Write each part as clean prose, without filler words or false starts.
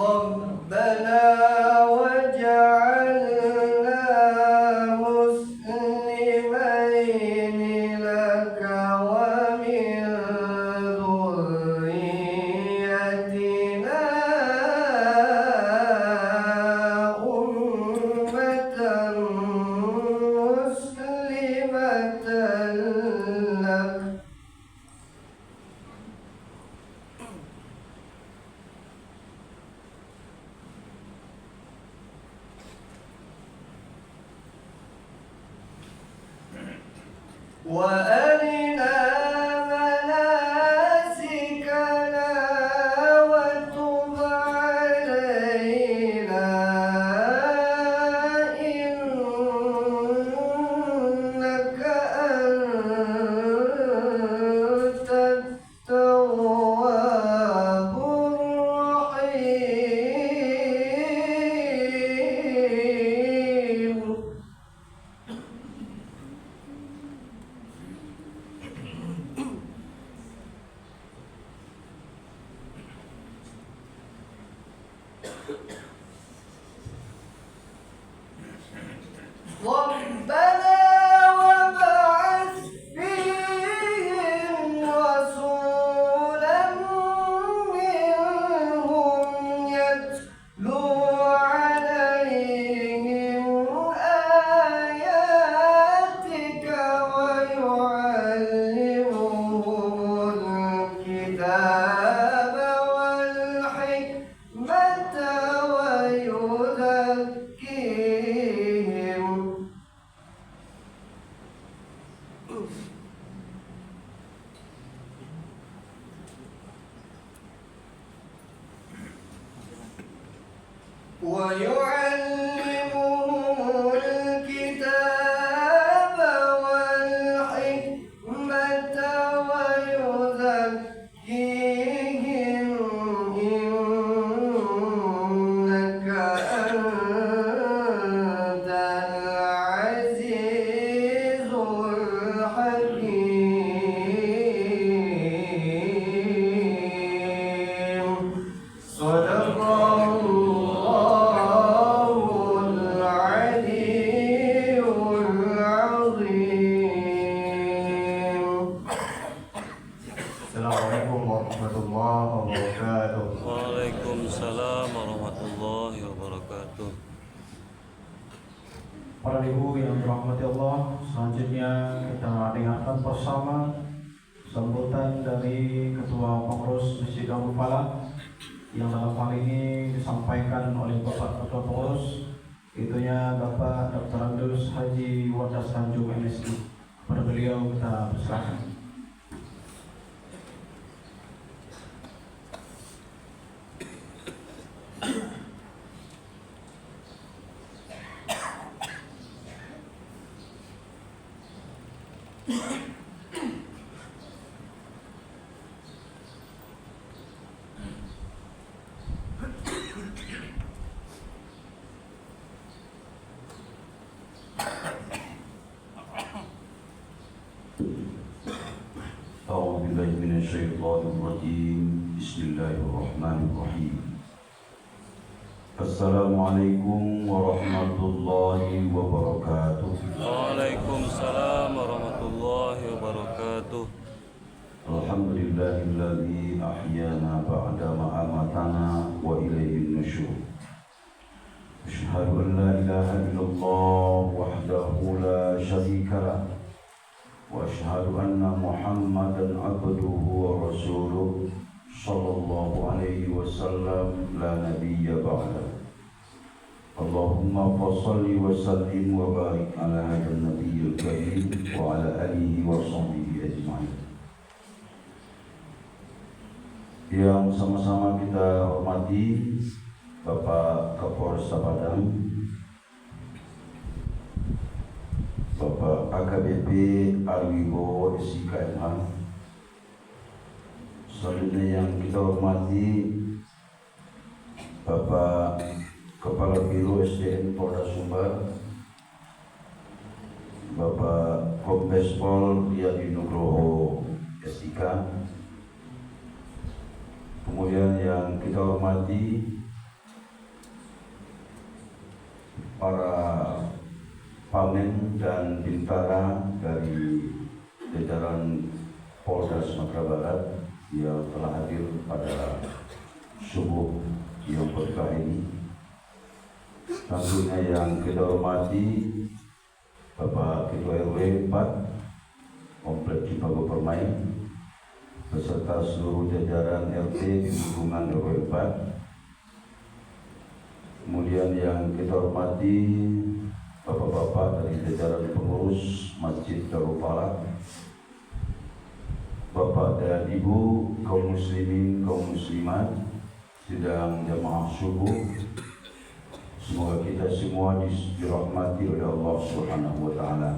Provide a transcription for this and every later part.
ربنا وجعلنا مسلمين لك ومن ذريتنا أمة مسلمة لك وأرنا مناسكنا وتب علينا إنك أنت التواب الرحيم ربنا وابعث فيهم رسولا منهم يتلو عليهم آياتك ويعلمهم الكتاب والحكمة ويزكيهم ويعلمهم الكتاب والحكمة ويزكيهم إنك أنت العزيز الحكيم صدق الله العلي العظيم. Assalamualaikum warahmatullahi wabarakatuh. Waalaikumsalam warahmatullahi wabarakatuh. Para ibu yang dirahmati Allah, selanjutnya kita dengarkan bersama sambutan dari Ketua Pengurus Masjid Darul Falah yang dalam hal ini disampaikan oleh Bapak Ketua Pengurus, itunya Bapak Dr. Andus Haji Wadas Tanjung MSI. Kepada beliau kita persilakan. أعوذ بالله من الشيطان الرجيم بسم الله الرحمن الرحيم السلام عليكم ورحمة الله وبركاته. Waalaikumsalam warahmatullahi wabarakatuh. الحمد لله الذي أحيانا بعدما أماتنا وإليه النشور. أشهد أن لا إله إلا الله وحده لا شريك له وأشهد أن محمدا عبده ورسوله صلى الله عليه وسلم لا نبي بعده. اللهم صل وسلم وبارك على هذا النبي الكريم وعلى آله وصحبه أجمعين. Yang sama-sama kita hormati Bapak Kapolres Padang, Bapak AKBP Alwibo SIKMH, selanjutnya yang kita hormati Bapak Kepala Biro SDM Polda Sumbar, Bapak Kombes Pol Riyadi Nugroho SIK, kemudian yang kita hormati para pamen dan bintara dari jajaran Polda Sumatera Barat yang telah hadir pada subuh yang berkah ini. Tentunya yang kita hormati Bapak Ketua RW 4 Komplek Cipago Permai beserta seluruh jajaran RT di lingkungan RW 4. Kemudian yang kita hormati Bapak-bapak dari jajaran pengurus Masjid Darul Falah, Bapak dan Ibu kaum muslimin, kaum muslimat, sidang jamaah subuh. Semoga kita semua dirahmati oleh Allah Subhanahu wa taala.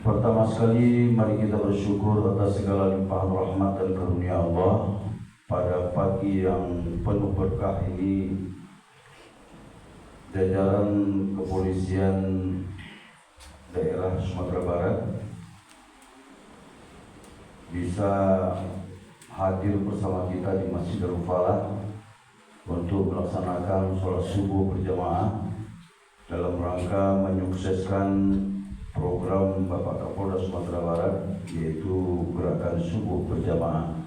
Pertama sekali mari kita bersyukur atas segala limpahan rahmat dan karunia Allah pada pagi yang penuh berkah ini. Jajaran kepolisian daerah Sumatera Barat bisa hadir bersama kita di Masjid Darul Falah untuk melaksanakan sholat subuh berjamaah dalam rangka menyukseskan program Bapak Kapolda Sumatera Barat, yaitu gerakan subuh berjamaah.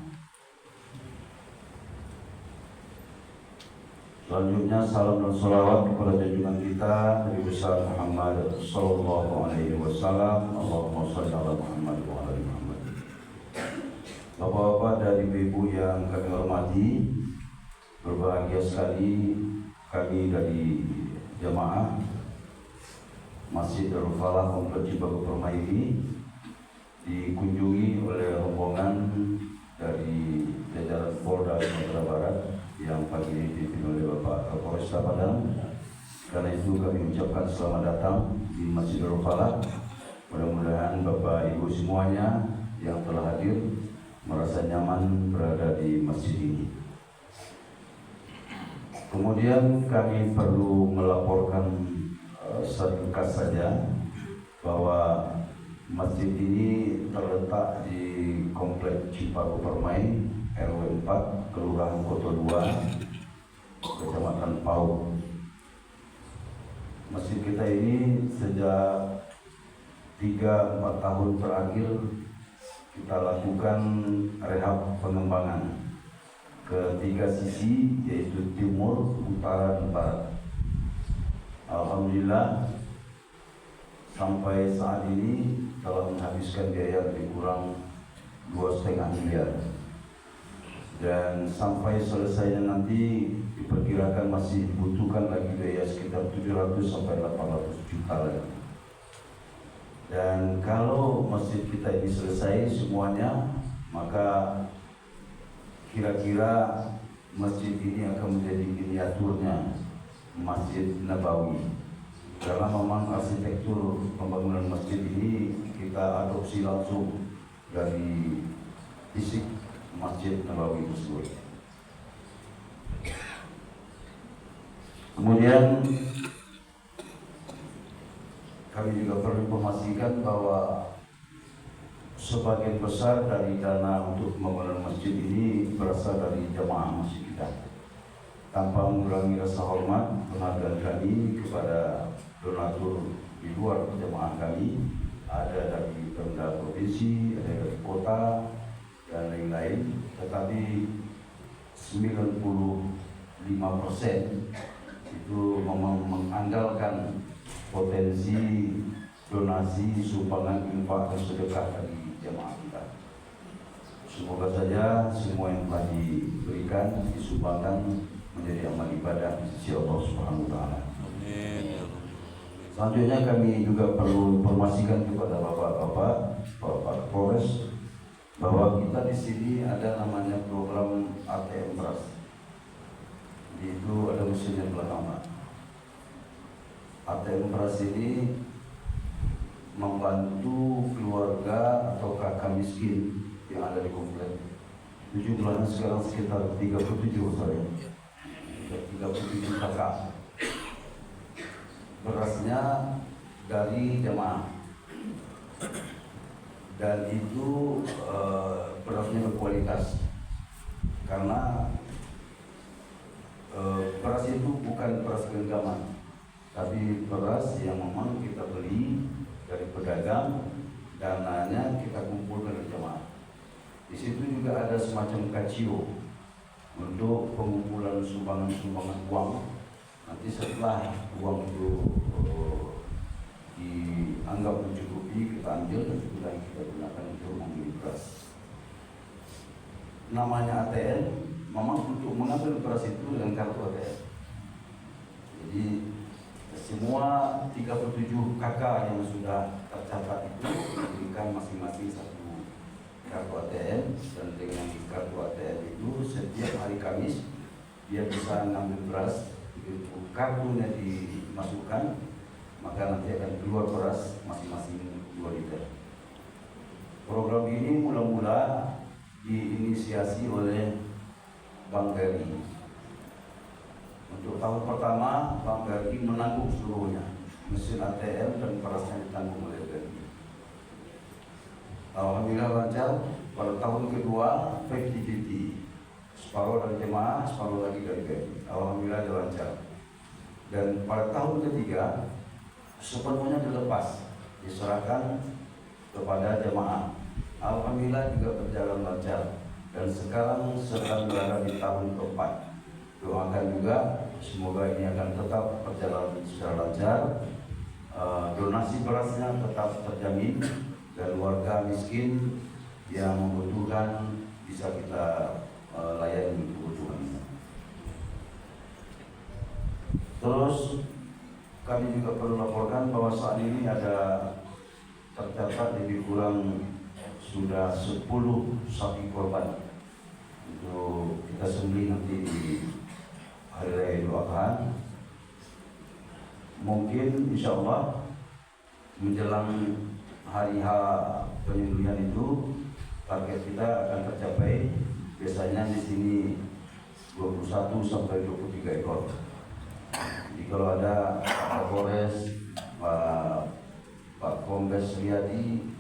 Selanjutnya salam dan salawat kepada junjungan kita Nabi besar Muhammad sallallahu alaihi wasallam. Allahumma shalli ala Muhammad wa ala ali Muhammad. Bapak-bapak dan ibu-ibu yang kami hormati, berbahagia sekali kami dari jamaah Masjid Darul Falah Komplek Cipago Permai ini dikunjungi oleh rombongan dari jajaran Polda Sumatera Barat yang pagi ini dipimpin oleh Bapak Kapolresta Padang. Karena itu kami ucapkan selamat datang di Masjid Darul Falah. Mudah-mudahan Bapak Ibu semuanya yang telah hadir merasa nyaman berada di masjid ini. Kemudian kami perlu melaporkan seringkas saja bahwa masjid ini terletak di Komplek Cipago Permai RW 4 Kelurahan Koto 2 Kecamatan Pau. Masjid kita ini sejak 3-4 tahun terakhir kita lakukan rehab pengembangan ke 3 sisi, yaitu timur, utara, dan barat. Alhamdulillah sampai saat ini telah menghabiskan biaya lebih kurang 2,5 miliar. Dan sampai selesainya nanti diperkirakan masih dibutuhkan lagi biaya sekitar 700 sampai 800 juta lagi. Dan kalau masjid kita ini selesai semuanya, maka kira-kira masjid ini akan menjadi miniaturnya Masjid Nabawi. Karena memang arsitektur pembangunan masjid ini kita adopsi langsung dari fisik Masjid Nabawi tersebut. Kemudian kami juga perlu informasikan bahwa sebagian besar dari dana untuk pembangunan masjid ini berasal dari jamaah masjid kita. Tanpa mengurangi rasa hormat, penghargaan kami kepada donatur di luar jamaah kami, ada dari Pemda Provinsi, ada dari kota, dan lain-lain, tetapi 95% itu memang mengandalkan potensi donasi, sumbangan, infak, dan sedekah dari jemaah kita. Semoga saja semua yang telah diberikan, disumbangkan menjadi amal ibadah di sisi Allah Subhanahu wa taala. Selanjutnya kami juga perlu informasikan kepada bapak-bapak, Bapak Polres, bahwa kita di sini ada namanya program ATM Beras. Itu ada mesinnya belakang, Pak. ATM Beras ini membantu keluarga atau kakak miskin yang ada di komplek. Jumlahnya sekarang sekitar 37 saya. 37 kakak. Berasnya dari jemaah. Dan itu berasnya berkualitas. Karena beras itu bukan beras genggaman, tapi beras yang memang kita beli dari pedagang, dananya kita kumpulkan ke jemaah. Di situ juga ada semacam kacio untuk pengumpulan sumbangan-sumbangan uang. Nanti setelah uang itu dianggap mencukupi, kita ambil dan itulah yang kita gunakan untuk membeli beras. Namanya ATM, memang untuk mengambil beras itu dengan kartu ATM. Jadi semua 37 kakak yang sudah tercatat itu diberikan masing-masing satu kartu ATM, dan dengan kartu ATM itu setiap hari Kamis dia bisa mengambil beras. Itu kartunya dimasukkan, maka nanti akan keluar beras masing-masing 2 liter. Program ini mula-mula diinisiasi oleh Bank BRI. Untuk tahun pertama, Bank BRI menanggung seluruhnya, mesin ATM dan berasnya ditanggung oleh BRI. Alhamdulillah lancar. Pada tahun kedua 50-50, separuh dari jemaah, separuh lagi dari BRI. Alhamdulillah lancar. Dan pada tahun ketiga sepenuhnya dilepas, diserahkan kepada jemaah. Alhamdulillah juga berjalan lancar, dan sekarang sedang berada di tahun keempat. Doakan juga semoga ini akan tetap berjalan secara lancar. Donasi berasnya tetap terjamin, dan warga miskin yang membutuhkan bisa kita layani kebutuhannya. Terus kami juga perlu laporkan bahwa saat ini ada tercatat lebih kurang sudah 10 sapi korban untuk kita sembelih nanti di hari raya Idul Adha. Mungkin insya Allah menjelang hari H penyembelihan itu target kita akan tercapai. Biasanya di sini 21 sampai 23 ekor. Jadi kalau ada Pak Kapolres, Pak Kombes Riyadi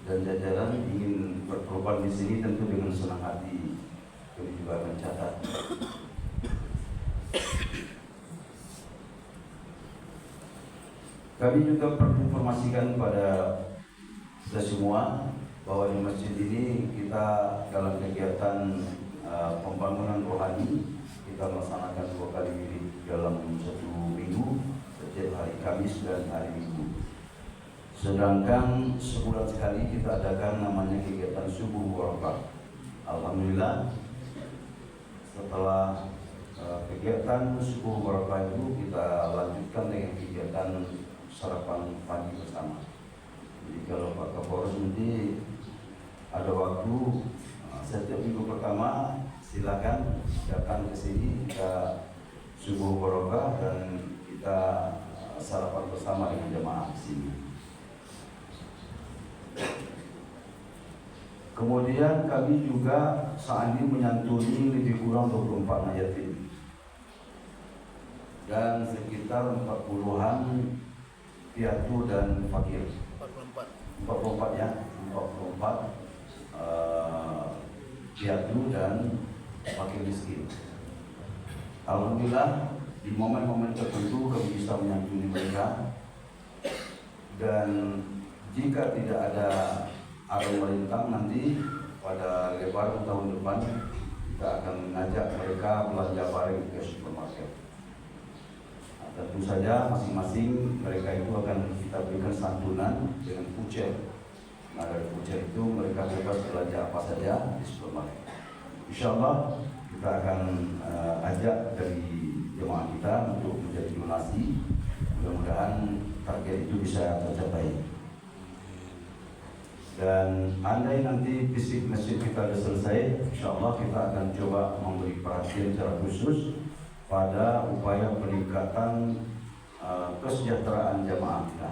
dan jajaran ingin berkorban di sini, tentu dengan senang hati kami juga akan catat. Kami juga perlu informasikan kepada kita semua bahwa di masjid ini kita dalam kegiatan pembangunan rohani, kita melaksanakan 2 kali wirid dalam 1 minggu, setiap hari Kamis dan hari Minggu. Sedangkan sebulan sekali kita adakan namanya kegiatan subuh warakah. Alhamdulillah setelah kegiatan subuh warakah itu kita lanjutkan dengan kegiatan sarapan pagi bersama. Jadi kalau Pak Kapolres nanti ada waktu setiap minggu pertama, silakan datang ke sini, kita subuh warakah dan kita sarapan bersama dengan jemaah di sini. Kemudian kami juga saat ini menyantuni lebih kurang 24 anak yatim dan sekitar 40-an piatu dan fakir. 44 ya, 44 piatu dan fakir miskin. Alhamdulillah di momen-momen tertentu kami bisa menyantuni mereka, dan jika tidak ada arus melintang nanti pada Lebaran tahun depan kita akan mengajak mereka belanja barang ke supermarket. Nah, tentu saja masing-masing mereka itu akan kita berikan santunan dengan voucher. Nah, dari voucher itu mereka bebas belanja apa saja di supermarket. Insya Allah kita akan ajak dari jemaah kita untuk menjadi donasi. Mudah-mudahan target itu bisa tercapai. Dan andai nanti fisik masjid kita sudah selesai, insya Allah kita akan coba memberi perhatian secara khusus pada upaya peningkatan kesejahteraan jamaah kita.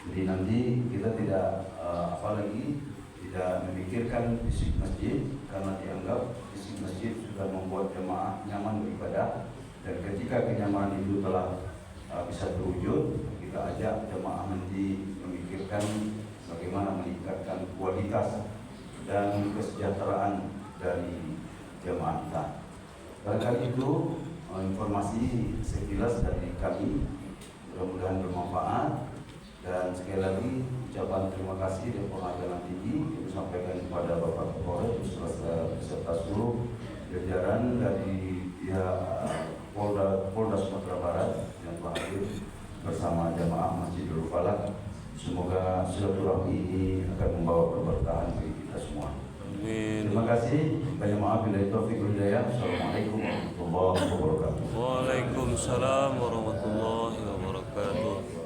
Jadi nanti kita tidak apalagi tidak memikirkan fisik masjid, karena dianggap fisik masjid sudah membuat jamaah nyaman beribadah, dan ketika kenyamanan itu telah bisa terwujud, kita ajak jamaah nanti memikirkan bagaimana meningkatkan kualitas dan kesejahteraan dari jemaah kita. Barangkali itu informasi sekilas dari kami, mudah-mudahan bermanfaat. Dan sekali lagi ucapan terima kasih dan penghargaan tinggi disampaikan kepada Bapak Kapolres beserta seluruh jajaran dari pihak Polda Sumatera Barat yang telah hadir bersama jamaah Masjidul Falak. Semoga silaturahmi ini akan membawa keberkahan bagi kita semua. Amin. Terima kasih. Banyak maaf bila itu taufiq wal hidayah. Assalamualaikum warahmatullahi wabarakatuh. Waalaikumsalam warahmatullahi wabarakatuh.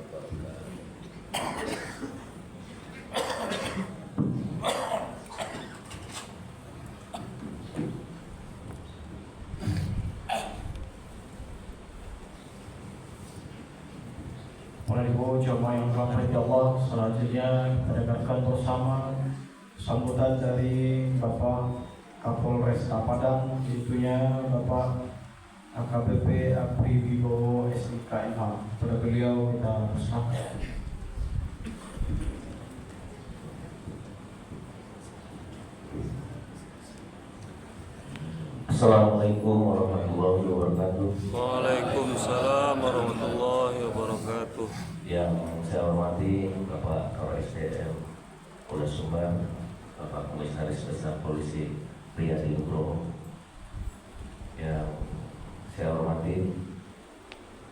Para ibu jamaah yang dirahmati Allah, selanjutnya kita dengarkan bersama sambutan dari Bapak Kapolres Padang, itunya Bapak AKBP Apri Wibowo SIK MH. Pada beliau kita persilakan. Assalamualaikum warahmatullahi wabarakatuh. Waalaikumsalam warahmatullahi wabarakatuh. Yang saya hormati Bapak KSDM Polda Sumbar, Bapak Komisaris Besar Polisi Priyadi Nugroho. Yang saya hormati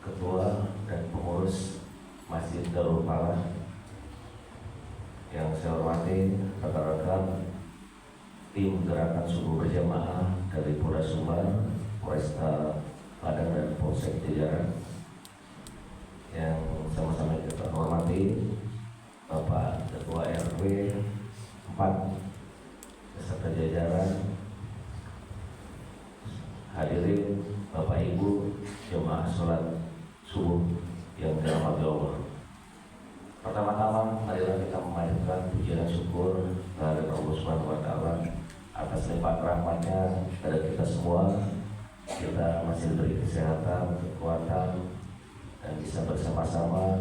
Ketua dan Pengurus Masjid Darul Falah. Yang saya hormati rekan-rekan tim gerakan subuh berjamaah dari Polda Sumbar, Polresta Padang dan Polsek Jajaran. Yang sama-sama kita hormati Bapak Ketua RW 4 beserta jajaran, hadirin Bapak Ibu jemaah sholat subuh yang dirahmati Allah. Pertama-tama marilah kita memanjatkan puji dan syukur kepada Allah Subhanahu wa Ta'ala atas limpahan rahmatnya kepada kita semua. Kita masih diberi kesehatan, kekuatan, dan bisa bersama-sama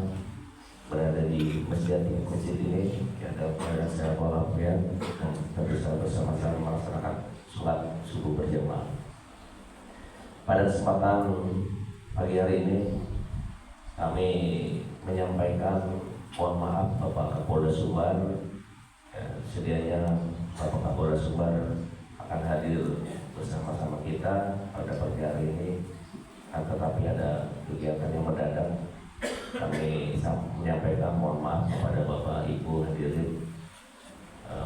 berada di masjid ini yang dalam keadaan sehat walafiat, dan kita bisa bersama-sama melaksanakan sholat subuh berjamaah. Pada kesempatan pagi hari ini kami menyampaikan mohon maaf Bapak Kapolda Sumbar. Sedianya Bapak Kapolda Sumbar akan hadir bersama-sama kita pada pagi hari ini, tetapi ada kegiatan yang mendadak. Kami menyampaikan mohon maaf kepada Bapak Ibu hadirin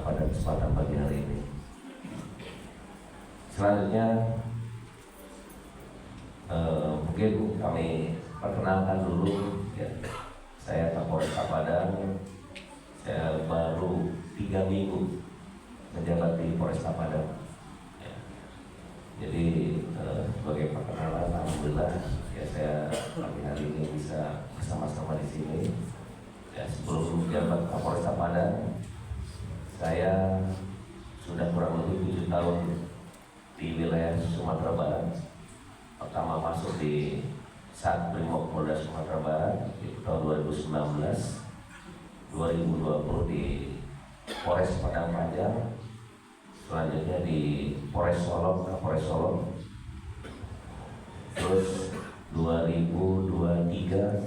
pada kesempatan pagi hari ini. Selanjutnya mungkin kami perkenalkan dulu ya. Saya Kapolres Padang. Saya baru 3 minggu menjabat di Polresta Padang. Ya. Jadi sebagai perkenalan, alhamdulillah ya saya pagi hari ini bisa bersama-sama di sini. Ya, sebelum menjabat Kapolresta Padang, saya sudah kurang lebih 7 tahun di wilayah Sumatera Barat. Pertama masuk di Satbrimob Polda Sumatera Barat di tahun 2019, 2020 di Polres Padang Panjang, selanjutnya di Polres Solok, Kapolres Solok, terus 2023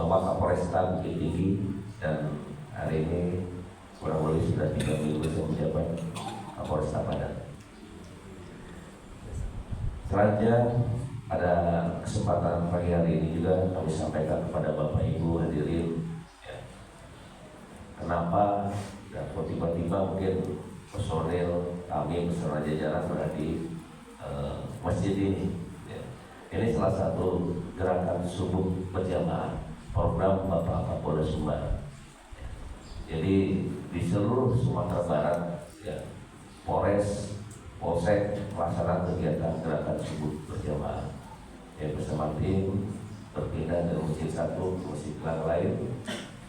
Wakapolresta Bukit Tinggi, dan hari ini kurang lebih sudah 3 minggu saya menjabat Kapolresta Padang. Selanjutnya pada kesempatan pagi hari ini juga kami sampaikan kepada Bapak Ibu hadirin ya, kenapa dan kok tiba-tiba mungkin personil kami beserta jajaran berada di masjid ini ya. Ini salah satu gerakan subuh berjamaah program Bapak Kapolda Sumbar ya. Jadi di seluruh Sumatera Barat ya, Polres, Polsek melaksanakan kegiatan gerakan subuh berjamaah yang bersama tim berpindah dari masjid satu ke masjid yang lain.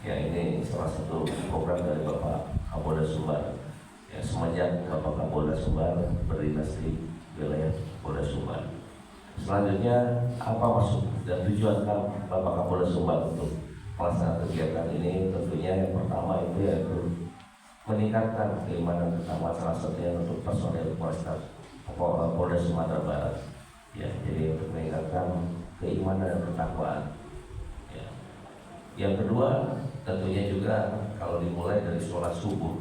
Ya, ini salah satu program dari Bapak Kapolda Sumbar. Ya, semenjak Bapak Kapolda Sumbar berdinas di wilayah Polda Sumbar. Selanjutnya apa maksud dan tujuan Bapak Kapolda Sumbar untuk melaksanakan kegiatan ini? Tentunya yang pertama itu yaitu meningkatkan keimanan utama salah satunya untuk personel Polda Sumatera Barat Ya, jadi untuk meningkatkan keimanan dan ketakwaan. Ya. Yang kedua, tentunya juga kalau dimulai dari sholat subuh,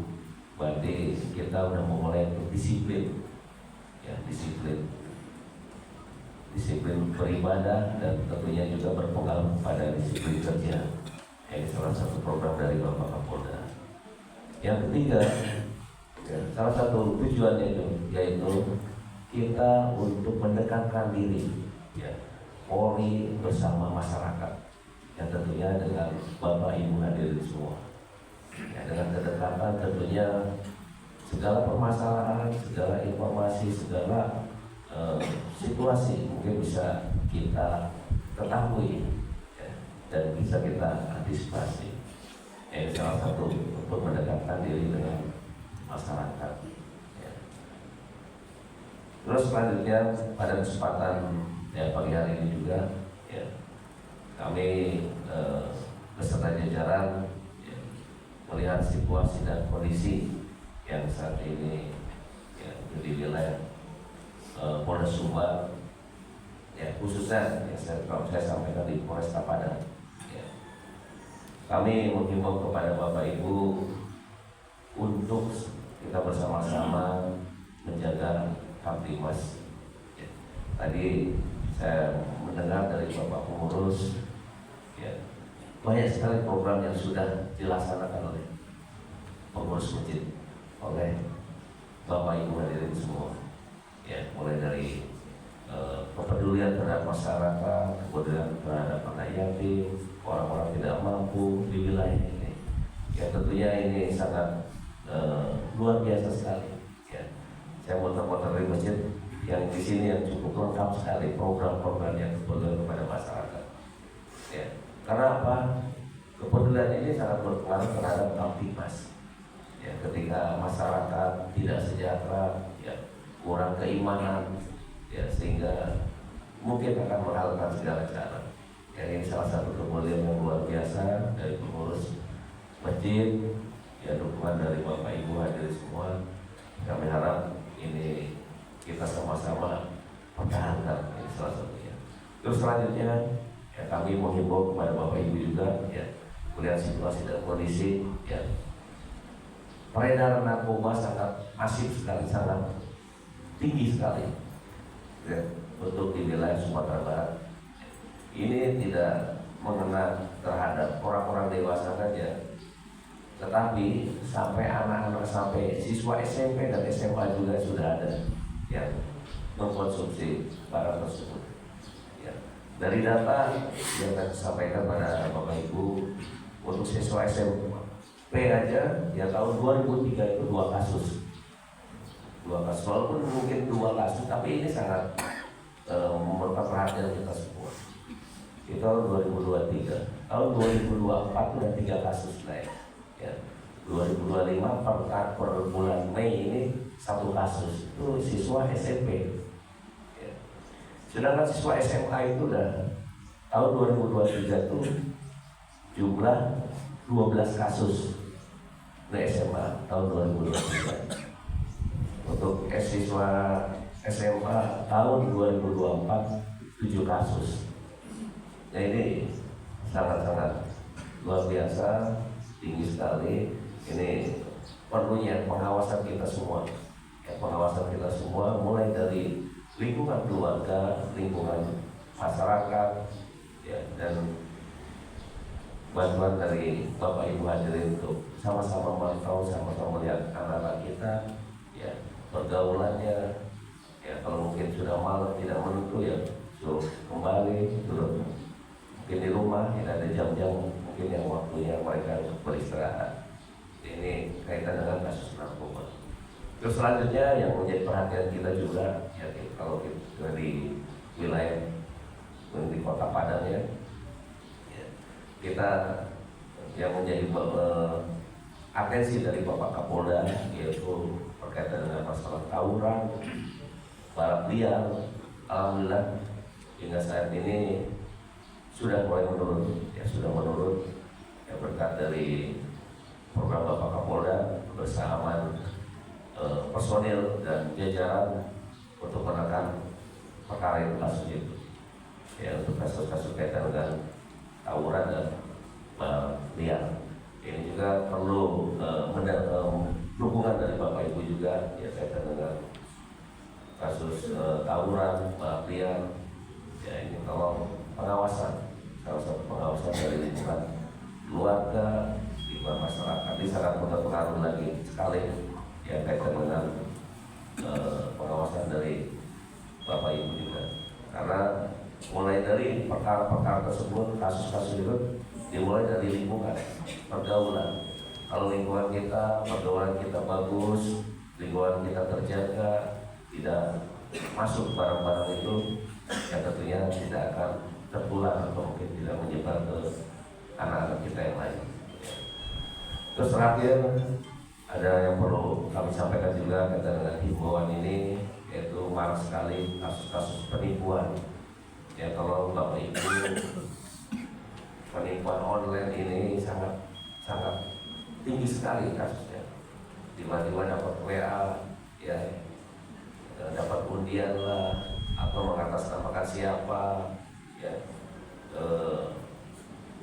berarti kita udah memulai disiplin, ya disiplin beribadah dan tentunya juga berpengaruh pada disiplin kerja. Ini salah satu program dari Bapak Kapolda. Yang ketiga, ya, salah satu tujuannya itu yaitu kita untuk mendekatkan diri, ya, Polri bersama masyarakat, yang tentunya dengan Bapak Ibu hadirin semua. Ya, dengan kedekatan tentunya segala permasalahan, segala informasi, segala situasi mungkin bisa kita ketahui, ya, dan bisa kita antisipasi. Ini salah satu untuk mendekatkan diri dengan masyarakat. Ya. Terus selanjutnya pada kesempatan pagi hari ini juga, ya, kami beserta jajaran, ya, melihat situasi dan kondisi yang saat ini, ya, di wilayah Polda Sumbar, ya, khususnya yang kalau saya sampaikan di Polresta Padang. Ya. Kami menghimbau kepada Bapak Ibu untuk kita bersama-sama menjaga Kamtibmas. Ya. Tadi saya mendengar dari Bapak Pengurus, ya, banyak sekali program yang sudah dilaksanakan oleh pengurus masjid, oleh Bapak Ibu hadirin semua. Ya, mulai dari kepedulian terhadap masyarakat, kepedulian terhadap anak yatim, orang-orang tidak mampu di wilayah ini. Ya, tentunya ini sangat luar biasa sekali. Ya, saya muter-muter di masjid yang di sini yang cukup lengkap sekali program-program yang kepedulian kepada masyarakat. Ya, karena apa? Kepedulian ini sangat berpengaruh terhadap Kamtibmas. Ya, ketika masyarakat tidak sejahtera, ya, kurang keimanan, ya, sehingga mungkin akan menghalalkan segala cara. Ya, ini salah satu kemuliaan yang luar biasa dari pengurus masjid, ya, dukungan dari Bapak Ibu hadirin semua. Kami harap ini kita sama-sama pertahankan, ini salah satunya. Terus selanjutnya, ya, kami menghimbau kepada Bapak Ibu juga, ya, melihat situasi dan kondisi, ya, peredaran narkoba sangat masif sekali, sangat tinggi sekali, ya, untuk di wilayah Sumatera Barat. Ini tidak mengena terhadap orang-orang dewasa saja, tetapi sampai anak-anak, sampai siswa SMP dan SMA juga sudah ada yang mengkonsumsi barang tersebut. Ya. Dari data yang saya sampaikan pada Bapak Ibu, untuk siswa SMP aja, ya, tahun 2003 itu 2 kasus. 2 kasus, walaupun mungkin 2 kasus, tapi ini sangat merupakan perhatian kita semua. Itu tahun 2023, tahun 2024 sudah 3 kasus naik. Ya. 2025 per bulan Mei ini 1 kasus, itu siswa SMP. Ya. Sedangkan siswa SMA itu udah tahun 2023 itu jumlah 12 kasus di SMA tahun 2023. Untuk siswa SMA tahun 2024 7 kasus. Nah, ini sangat-sangat luar biasa, tinggi sekali. Ini perlunya pengawasan kita semua. Ya, pengawasan kita semua mulai dari lingkungan keluarga, lingkungan masyarakat, ya, dan bantuan dari Bapak Ibu hadirin untuk sama-sama mantau, sama-sama melihat anak-anak kita, ya, pergaulannya, ya, kalau mungkin sudah malam tidak menentu, ya, suruh kembali, suruh mungkin di rumah, ya, ada jam-jam mungkin yang waktunya mereka untuk beristirahat. Ini kaitan dengan kasus narkoba. Terus selanjutnya yang menjadi perhatian kita juga, ya, kalau kita di wilayah di Kota Padang, ya, kita yang menjadi atensi dari Bapak Kapolda yaitu berkaitan dengan masalah tawuran, balap liar. Alhamdulillah hingga saat ini sudah mulai menurun, ya, sudah menurun, ya, berkat dari program Bapak Kapolda bersama personil dan jajaran untuk menekan perkara itu kasus itu. Ya, untuk kasus-kasus kaitan dengan tawuran dan liar. Ini juga perlu dukungan dari Bapak Ibu juga ya kaitan dengan kasus tawuran, balap liar. Ya, ini kalau pengawasan, salah satu pengawasan dari lingkungan keluarga, lingkungan masyarakat ini sangat berpengaruh lagi sekali ya kaitan dengan pengawasan dari Bapak Ibu juga. Karena mulai dari perkara-perkara tersebut, kasus-kasus itu dimulai dari lingkungan, pergaulan. Kalau lingkungan kita, pergaulan kita bagus, lingkungan kita terjaga, tidak masuk barang-barang itu, ya tentunya tidak akan tertular atau mungkin tidak menyebar ke anak-anak kita yang lain. Terus terakhir ada yang perlu kami sampaikan juga kaitan dengan himbauan ini, yaitu marak sekali kasus-kasus penipuan. Ya kalau Bapak Ibu, penipuan online ini sangat tinggi sekali kasusnya. Tiba-tiba dapat WA, ya dapat undian lah, atau mengatasnamakan siapa, ya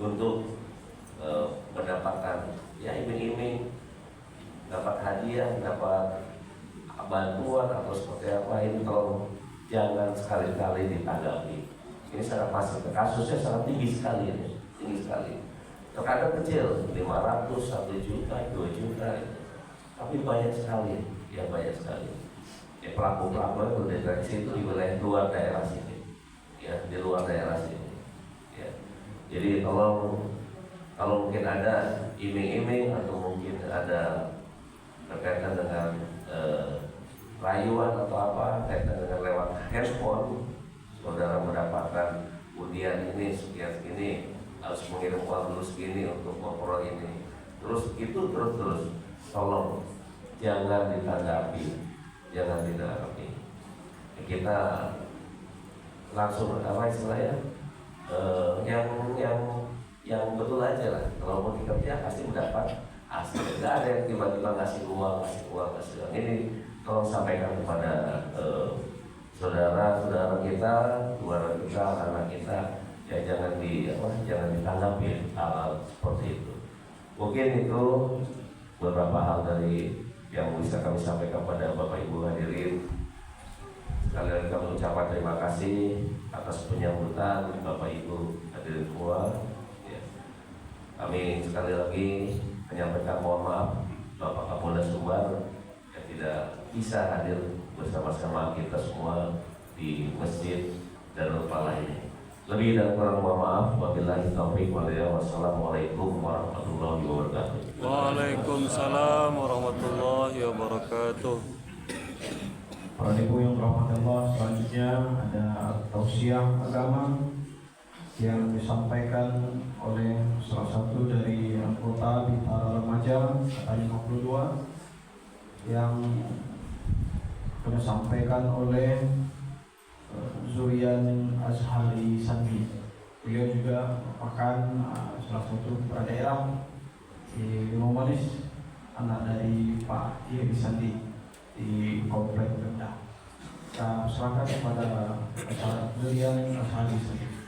untuk mendapatkan ya iming-iming, dapat hadiah, dapat bantuan atau seperti apa. Ini tolong jangan sekali-kali ditanggapi. Ini sangat masif, kasusnya sangat tinggi sekali ini. Tinggi sekali. Terkadang kecil, 500, 1 juta, 2 juta, tapi banyak sekali, ya banyak sekali. Ya pelaku-pelaku yang berdeteksi itu di wilayah luar daerah sini, ya di luar daerah sini. Ya. Jadi kalau mungkin ada iming-iming atau mungkin ada berkaitan dengan rayuan atau apa, kaitan dengan lewat handphone, saudara mendapatkan undian ini sekian segini, harus mengirim uang dulu segini untuk memperoleh ini, terus terus tolong jangan ditanggapi, jangan ditanggapi. Kita langsung apa istilahnya, yang betul aja lah. Kalau mau dikerja pasti mendapat hasil. Tidak ada yang tiba-tiba ngasih uang. Ini tolong sampaikan kepada saudara-saudara kita, keluarga kita, anak kita. Ya jangan ditanggapi hal seperti itu. Mungkin itu beberapa hal dari yang bisa kami sampaikan pada Bapak Ibu hadirin. Sekali lagi kami ucapkan terima kasih atas penyambutan Bapak Ibu hadirin semua. Ya. Kami sekali lagi menyampaikan mohon maaf Bapak Kapolda Sumbar yang tidak bisa hadir bersama-sama kita semua di Masjid Darul Falah ini. Lebih dan kurang mohon maaf. Wabillahi taufiq wal hidayah. Wassalamualaikum warahmatullahi wabarakatuh. Waalaikumsalam warahmatullahi wabarakatuh. Para ibu yang dirahmati Allah, selanjutnya ada tausiah agama yang disampaikan oleh salah satu dari anggota Bintara Remaja angkatan 52 yang disampaikan oleh Zurian Azhari Sandi. Beliau juga merupakan salah satu kepala daerah di Gunung Manis, anak dari Pak Yeri Sandi di Komplek Pemda. Kita serahkan kepada Zurian Azhari Sandi.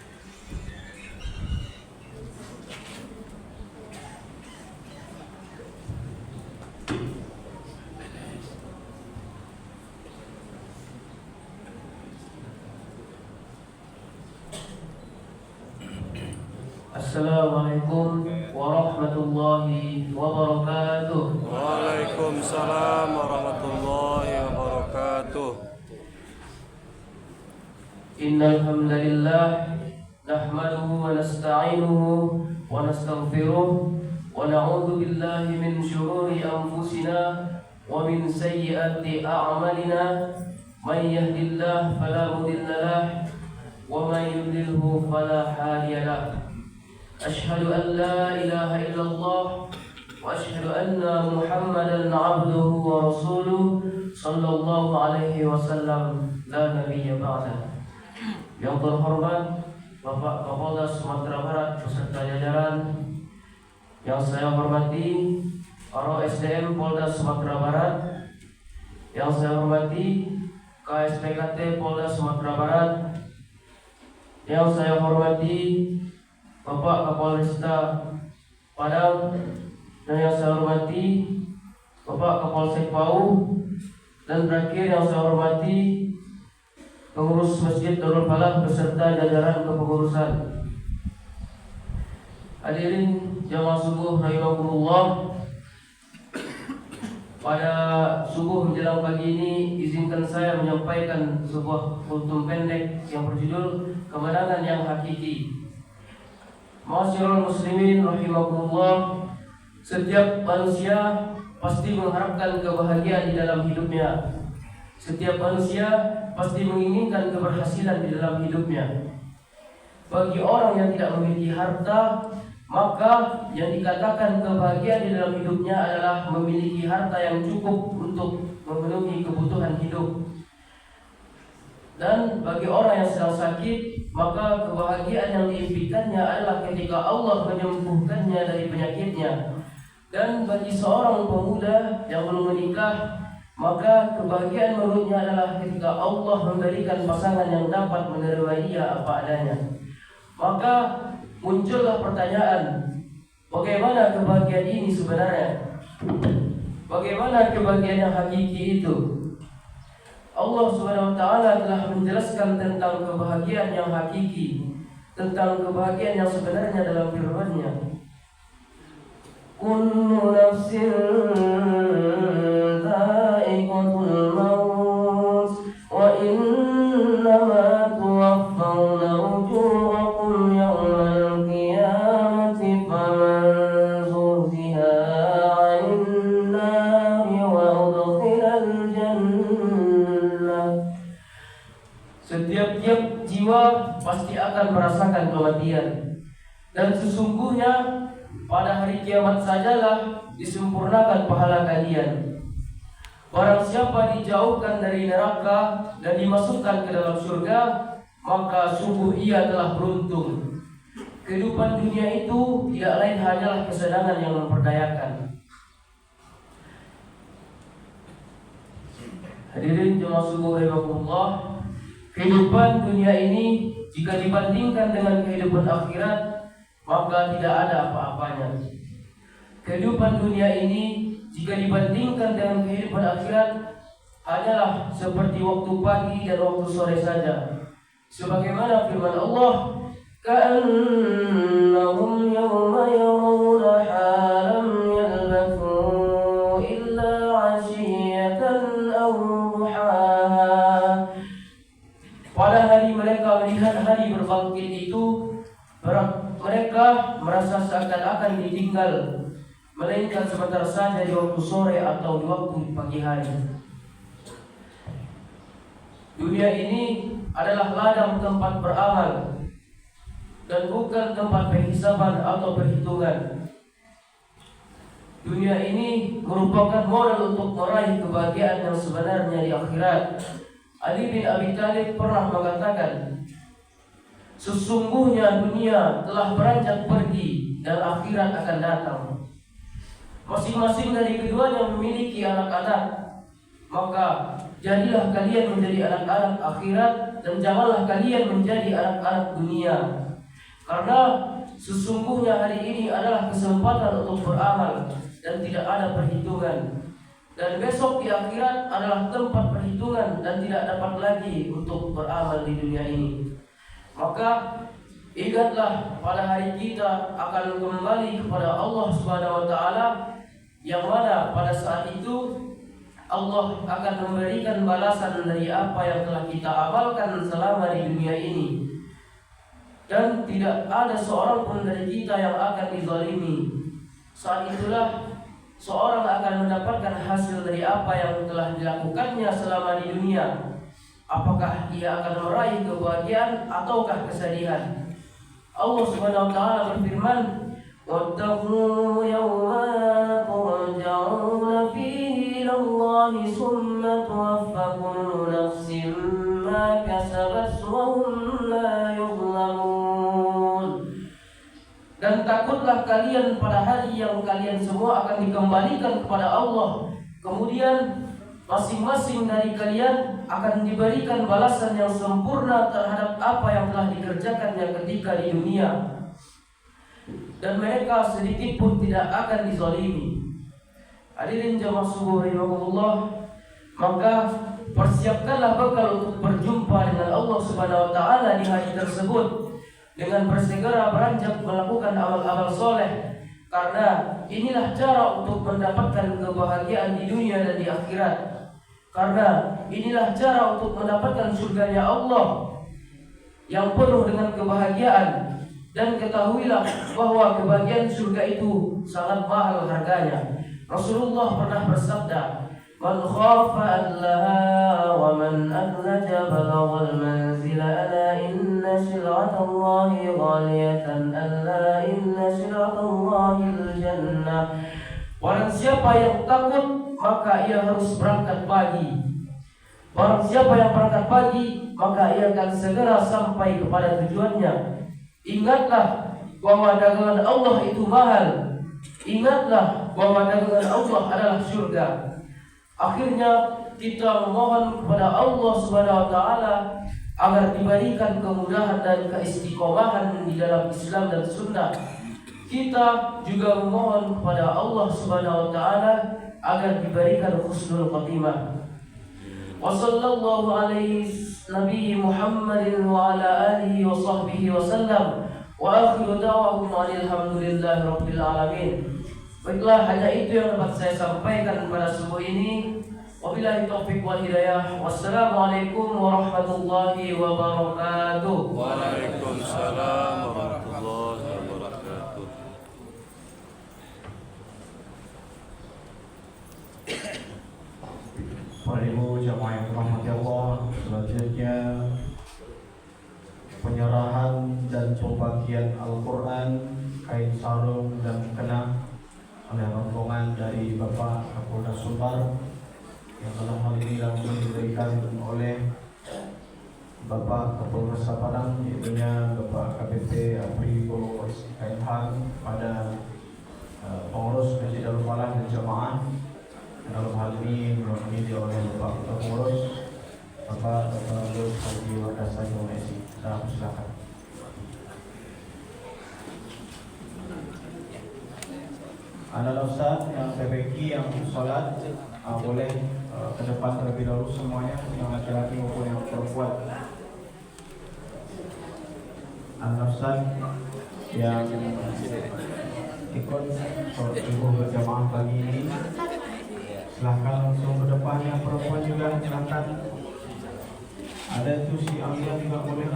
Assalamualaikum warahmatullahi wabarakatuh. Waalaikumsalam warahmatullahi wabarakatuh. Innal hamdalillah nahmaduhu wa nasta'inuhu wa nastaghfiruh wa na'udzu billahi min shururi anfusina wa min sayyiati a'malina. May yahdihillahu fala mudilla lahu wa may yudlilhu fala hadiya lahu. Ashhadu an la ilaha illallah wa ashhadu anna Muhammadan abduhu wa rasuluh sallallahu alaihi wasallam la nabiyya ba'da. Yang terhormat Bapak Kapolda Sumatera Barat beserta jajaran, yang saya hormati para SDM Polda Sumatera Barat, yang saya hormati KSPKT Polda Sumatera Barat. Yang saya hormati Bapak Kapolresta Padang, dan yang saya hormati Bapak Kapolsek Pau, dan terakhir yang saya hormati pengurus Masjid Darul Falah beserta jajaran kepengurusan. Hadirin jamaah subuh rahimakumullah. Pada subuh menjelang pagi ini, izinkan saya menyampaikan sebuah kultum pendek yang berjudul Kemenangan yang Hakiki. Ma'asyiral muslimin rahimakumullah. Setiap manusia pasti mengharapkan kebahagiaan di dalam hidupnya. Setiap manusia pasti menginginkan keberhasilan di dalam hidupnya. Bagi orang yang tidak memiliki harta, maka yang dikatakan kebahagiaan di dalam hidupnya adalah memiliki harta yang cukup untuk memenuhi kebutuhan hidup. Dan bagi orang yang sedang sakit, maka kebahagiaan yang diimpikannya adalah ketika Allah menyembuhkannya dari penyakitnya. Dan bagi seorang pemuda yang belum menikah, maka kebahagiaan menurutnya adalah ketika Allah memberikan pasangan yang dapat menerima dia apa adanya. Maka muncullah pertanyaan, bagaimana kebahagiaan ini sebenarnya? Bagaimana kebahagiaan yang hakiki itu? Allah Subhanahu wa taala telah menjelaskan tentang kebahagiaan yang hakiki, tentang kebahagiaan yang sebenarnya dalam firman-Nya. Kullu nafsin dha'iqatul maut wa innama tuwaffawna ujurakum yawmal qiyamati faman zuhziha 'anil nari wa udkhilal jannah. Setiap jiwa pasti akan merasakan kematian, dan sesungguhnya pada hari kiamat sajalah disempurnakan pahala kalian. Barang siapa dijauhkan dari neraka dan dimasukkan ke dalam surga, maka sungguh ia telah beruntung. Kehidupan dunia itu tidak lain hanyalah kesenangan yang memperdayakan. Hadirin jemaah subuh rahimakumullah, kehidupan dunia ini jika dibandingkan dengan kehidupan akhirat, maka tidak ada apa-apanya. Kehidupan dunia ini jika dibandingkan dengan kehidupan akhirat hanyalah seperti waktu pagi dan waktu sore saja. Sebagaimana firman Allah, ka'annahum yawma yarawna halam yalbathu illa 'ashiyatan aw duhaha. Pada hari mereka melihat hari berbangkit itu, mereka merasa seakan-akan ditinggal, melainkan sebentar saja di waktu sore atau di waktu pagi hari. Dunia ini adalah ladang tempat beramal dan bukan tempat penghisaban atau perhitungan. Dunia ini merupakan modal untuk meraih kebahagiaan yang sebenarnya di akhirat. Ali bin Abi Thalib pernah mengatakan, sesungguhnya dunia telah beranjak pergi dan akhirat akan datang. Masing-masing dari keduanya memiliki anak-anak. Maka jadilah kalian menjadi anak-anak akhirat dan janganlah kalian menjadi anak-anak dunia. Karena sesungguhnya hari ini adalah kesempatan untuk beramal dan tidak ada perhitungan. Dan besok di akhirat adalah tempat perhitungan dan tidak dapat lagi untuk beramal di dunia ini. Maka ingatlah pada hari kita akan kembali kepada Allah Subhanahu wa taala, yang mana pada saat itu Allah akan memberikan balasan dari apa yang telah kita amalkan selama di dunia ini. Dan tidak ada seorang pun dari kita yang akan dizalimi. Saat itulah seorang akan mendapatkan hasil dari apa yang telah dilakukannya selama di dunia. Apakah ia akan meraih kebahagiaan ataukah kesedihan? Allah Subhanahu wa taala berfirman, "Wattaqu yawman turja'una fihi ila Allahi tsumma tuwaffa kullu nafsin ma kasabat wa hum la yuzlamun." Dan takutlah kalian pada hari yang kalian semua akan dikembalikan kepada Allah. Kemudian masing-masing dari kalian akan diberikan balasan yang sempurna terhadap apa yang telah dikerjakannya ketika di dunia, dan mereka sedikit pun tidak akan dizalimi. Hadirin jamaah subuh rahimahullah, maka persiapkanlah bekal untuk berjumpa dengan Allah Subhanahu wa taala di hari tersebut dengan bersegera beranjak melakukan amal-amal soleh, karena inilah cara untuk mendapatkan kebahagiaan di dunia dan di akhirat. Karena inilah cara untuk mendapatkan surganya Allah yang penuh dengan kebahagiaan. Dan ketahuilah bahwa kebahagiaan surga itu sangat mahal harganya. Rasulullah pernah bersabda, "Man khafa allaha wa man adlaja balaghal manzila, ala inna sil'atallahi ghaliyatan, ala inna sil'atallahi al-jannah." Barang siapa yang takut, maka ia harus berangkat pagi. Barang siapa yang berangkat pagi, maka ia akan segera sampai kepada tujuannya. Ingatlah bahwa dagangan Allah itu mahal. Ingatlah bahwa dagangan Allah adalah surga. Akhirnya kita memohon kepada Allah Subhanahu wa taala agar diberikan kemudahan dan keistiqomahan di dalam Islam dan Sunnah. Kita juga memohon kepada Allah Subhanahu wa taala agar diberikan husnul khatimah. Wa sallallahu alaihi nabi Muhammadin wa ala alihi wa sahbihi wa sallam. Wa akhiru da'wahum alhamdulillahi rabbil alamin. Baiklah, hanya itu yang dapat saya sampaikan pada subuh ini. Wabillahi taufiq wal hidayah. Wassalamualaikum warahmatullahi wabarakatuh. Waalaikumsalam warahmatullahi wabarakatuh. Para ibu jamaah yang dirahmati Allah, selanjutnya penyerahan dan pembagian Al-Quran, kain sarung dan mukena oleh rombongan dari Bapak Kapolda Sumbar, yang dalam hal ini langsung diberikan oleh Bapak Kapolres Padang, yaitu Bapak KPP Apri Bolo KMH, pada pengurus Masjid Darul Falah dan jamaah. Dalam hal ini diwakili oleh Bapak Kapolres, Bapak Dr. Haji Wadasa Jomesi. Silakan. Anak Ustaz yang PPK yang sholat boleh ke depan terlebih dahulu semuanya, yang laki-laki maupun yang perempuan. Anak Ustaz yang ikut sholat subuh berjamaah pagi ini, silahkan langsung ke depan. Yang perempuan juga silahkan. Ada itu si Alia juga boleh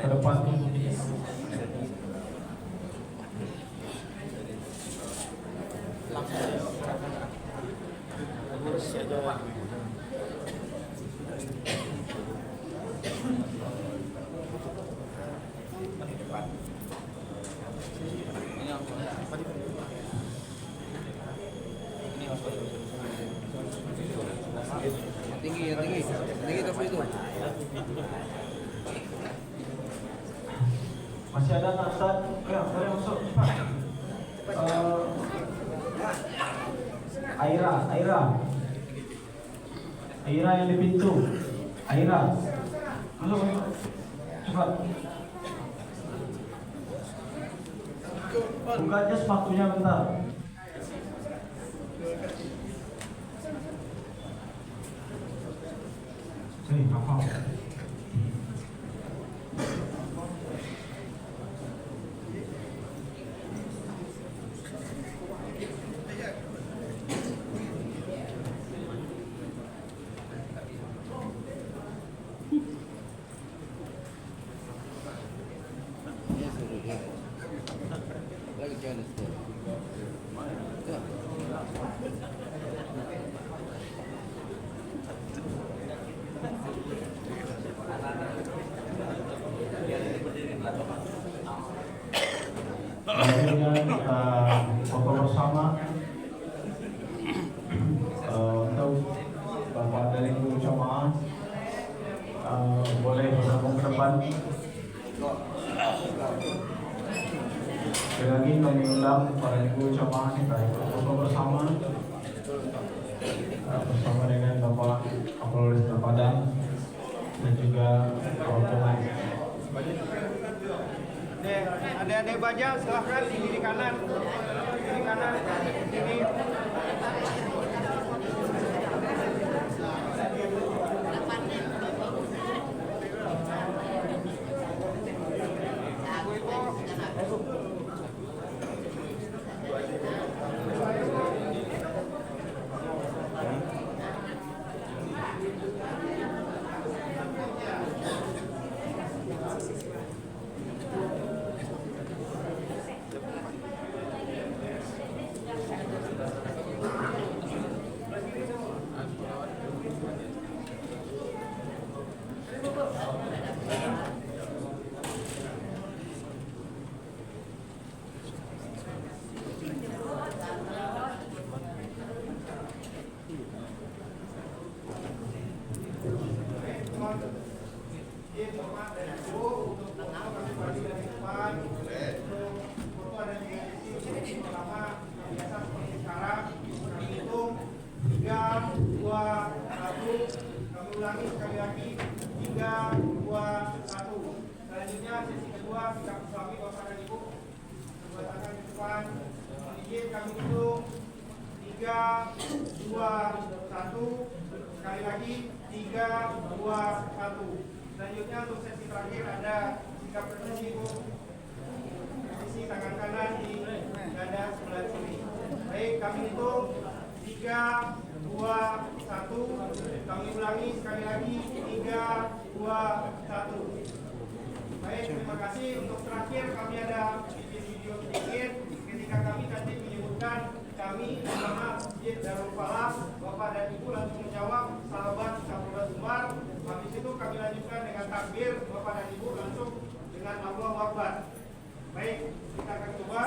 ke depan. Masih ada anak Ustaz? Ya, boleh masuk cepat. Aira yang di pintu. Aira, masuk cepat. Buka aja sepatunya bentar. Sini, apa? Akhirnya kita foto bersama untuk Bapak dari Guru Jamaah boleh bergabung ke depan. Sekali lagi kami undang para Guru Jamaah kita foto bersama. bersama dengan Bapak Kapolres Padang dan juga rombongan. Adik-adik baja silahkan di kiri kanan. Kiri kanan. Ini. Selanjutnya untuk sesi terakhir ada sikap berdiri Bu. Posisi tangan kanan di dada sebelah kiri. Baik, kami hitung 3, 2, 1. Kami ulangi sekali lagi 3, 2, 1. Baik, terima kasih. Untuk terakhir kami ada video sedikit ketika kami tadi menyebutkan kami jamaah Masjid Darul Falah, Bapak dan Ibu langsung menjawab sahabat Kapolres Sumbar. Habis itu kami lanjutkan dengan takbir, Bapak dan Ibu langsung dengan Allahu Akbar. Baik, kita akan coba.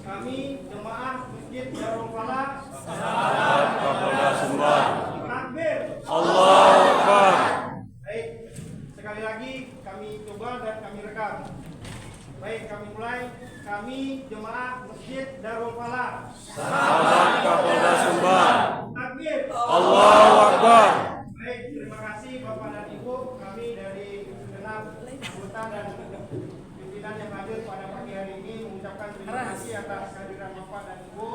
Kami jemaah Masjid Darul Falah, Sahabat Kapolres Sumbar. Takbir. Allahu Akbar. Baik, sekali lagi kami coba dan kami rekam. Baik, kami mulai. Kami jemaah Masjid Darul Falah, Sahabat Kapolres Sumbar. Takbir. Allahu Akbar. Baik, terima kasih Bapak dan Ibu. Kami dari segenap anggota dan pimpinan yang hadir pada pagi hari ini mengucapkan terima kasih atas kehadiran Bapak dan Ibu.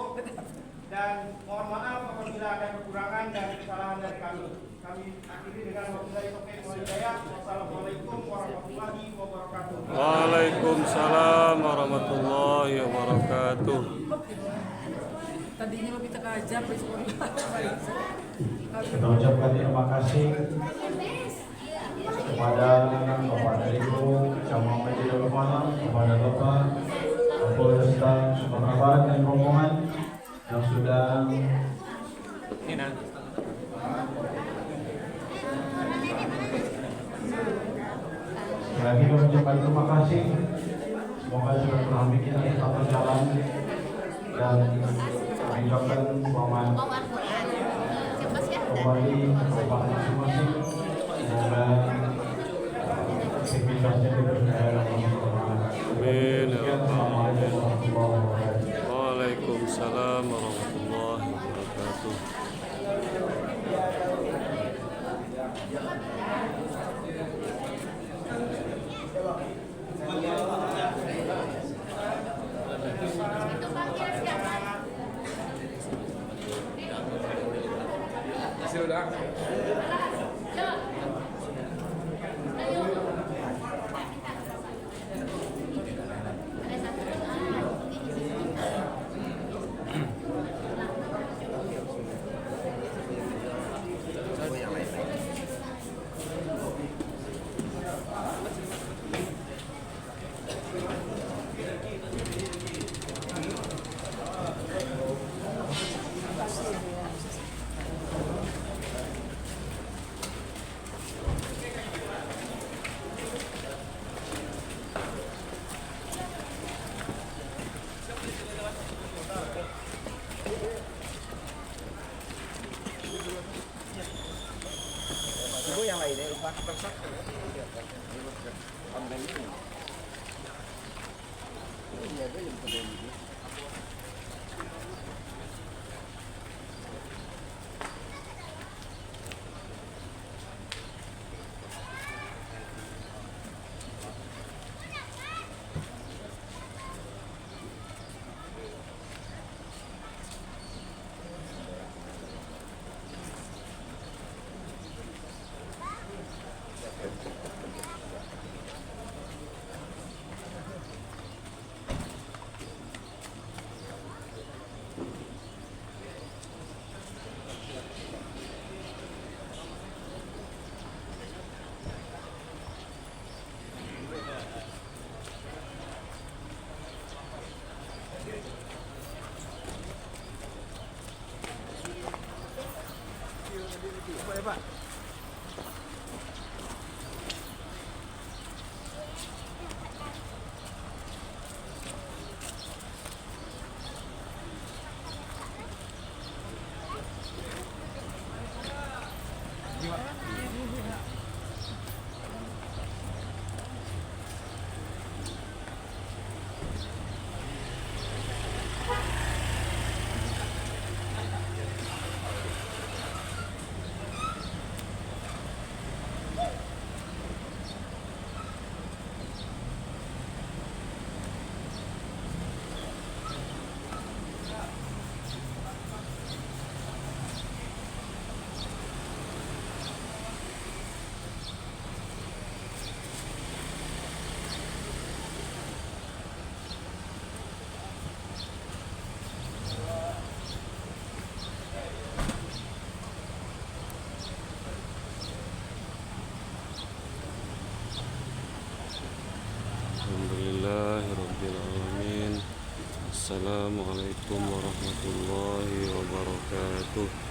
Dan mohon maaf apabila ada kekurangan dan kesalahan dari kami. Kami akhiri dengan wabillahi taufiq wal hidayah. Wassalamualaikum warahmatullahi wabarakatuh. Waalaikumsalam warahmatullahi wabarakatuh. Tadinya lebih tengah jam Kita ucapkan terima kasih kepada Bapak dan Ibu Jamaah Masjid Darul Falah, kepada Bapak Kapolres Sumatera Barat dan rombongan yang sudah lagi kami ucapkan terima kasih. Semoga silaturahmi kita tetap berjalan dan kami ucapkan selamat kembali ke tempat masing-masing. Semoga aktivitasnya diberkahi oleh Allah. Amin. Assalamualaikum warahmatullahi wabarakatuh. Waalaikumsalam warahmatullahi wabarakatuh. rabbil alamin. Assalamualaikum warahmatullahi wabarakatuh.